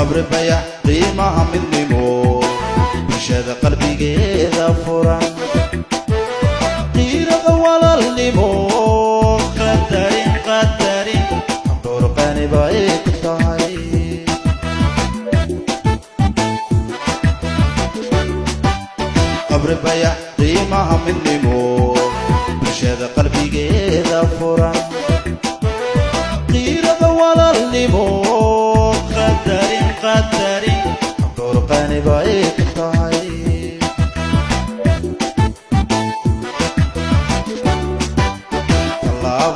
qabribayax qiimaha midnimo bulshada qalbigeeda furan qiirada walaalnimo qadarin door qani bay ku tahay qabribayax qiimaha midnimo bulshada qalbigeeda furan qiirada walaalnimo qadarin door qani bay ku tahay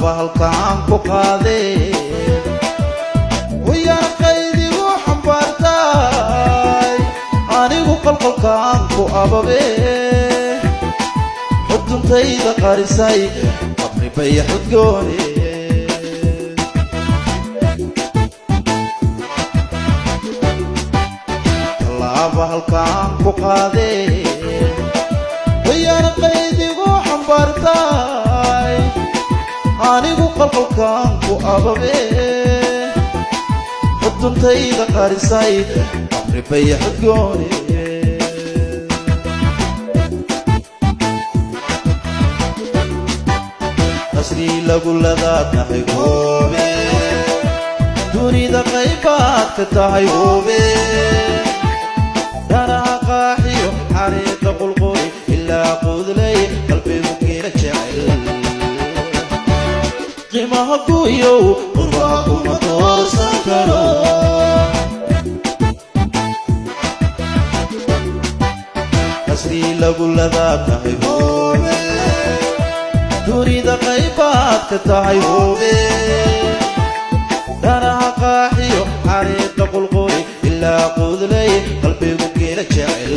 halkaan ku qaadeen wayaan qaydigu xambaartay anigu qalqalkaan ku ababee xuduntayda qarisay qabribayax udgoone tallaaba halkaan ku qaadeen wayaan qaydigu xambaartay anigu qalqalkaan ku ababee xuduntayda qarisay qabribayax udgoone qasrii lagu ladaadna xigoobe dunida qaybaad ka tahay hoobe dhanaha qaaxiyo xariiqa qulquli ilaa qudlay qalbigu kiila jecel qiimaha guyow qurbaha kuma doorsan karo qasrii lagu ladaadnahay hoobe dunida qaybaad ka tahay hoobe dhanaha qaaxiyo xariiqa qulquli ilaa qudlay qalbigu kiila jecel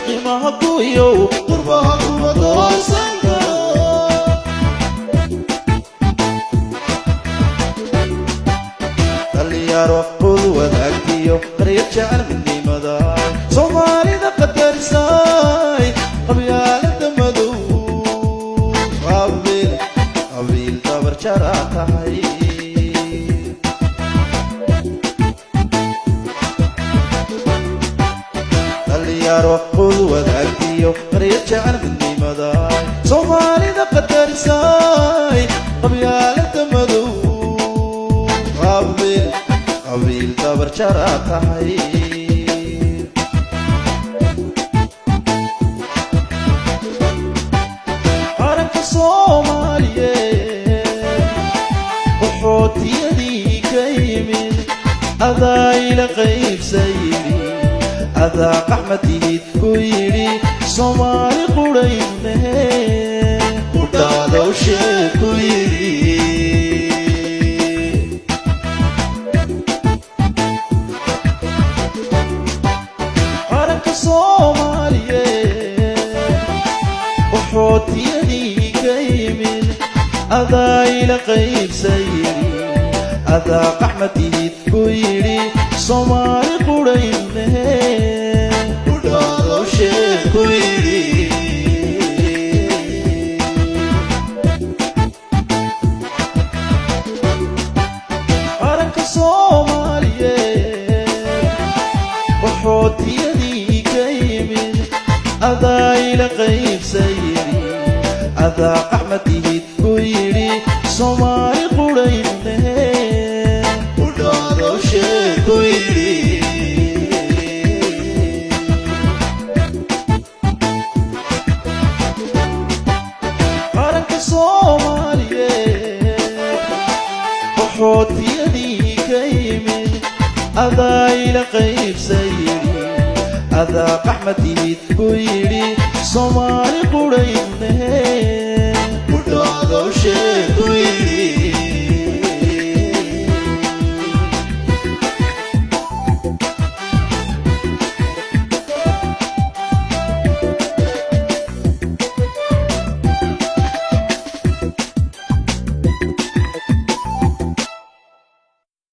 qiimaha guyow qurbaha kuma doorsan karo qud wadaagtiyo qaryad jecel midnimada soomaalida qadarisay qabyaalada madow qabiil dabar jara tahay dhalinyaro qud wadaagtiyo qaryad jecel midnimada soomaalida qadarisay qabyaalada madow qabiil dabar jara tahay qaranka soomaaliyeed qaxootiyadii ka yimid adaa ila qaybsaydi adaa qaxmatihid ku yidhi soomaali qudhayne qudhaadaw sheeg ku yidhi qaxootiyadii ka yimid adaa ila qaybsaydi adaa qaxmatihid ku yidhi soomaali qudhayne qudhaadaw sheeg ku yidhi qaranka soomaaliyeed qaxootiyadii ka yimid adaa ila qaybsaydi adaa qaxmatihid ku yidhi soomaali qudhayne qudhaadaw sheeg ku yidhi qaranka soomaaliyeed qaxootiyadii ka yimid adaa ila qaybsaydi adaa qaxmatihid ku yidhi soomaali qudhayne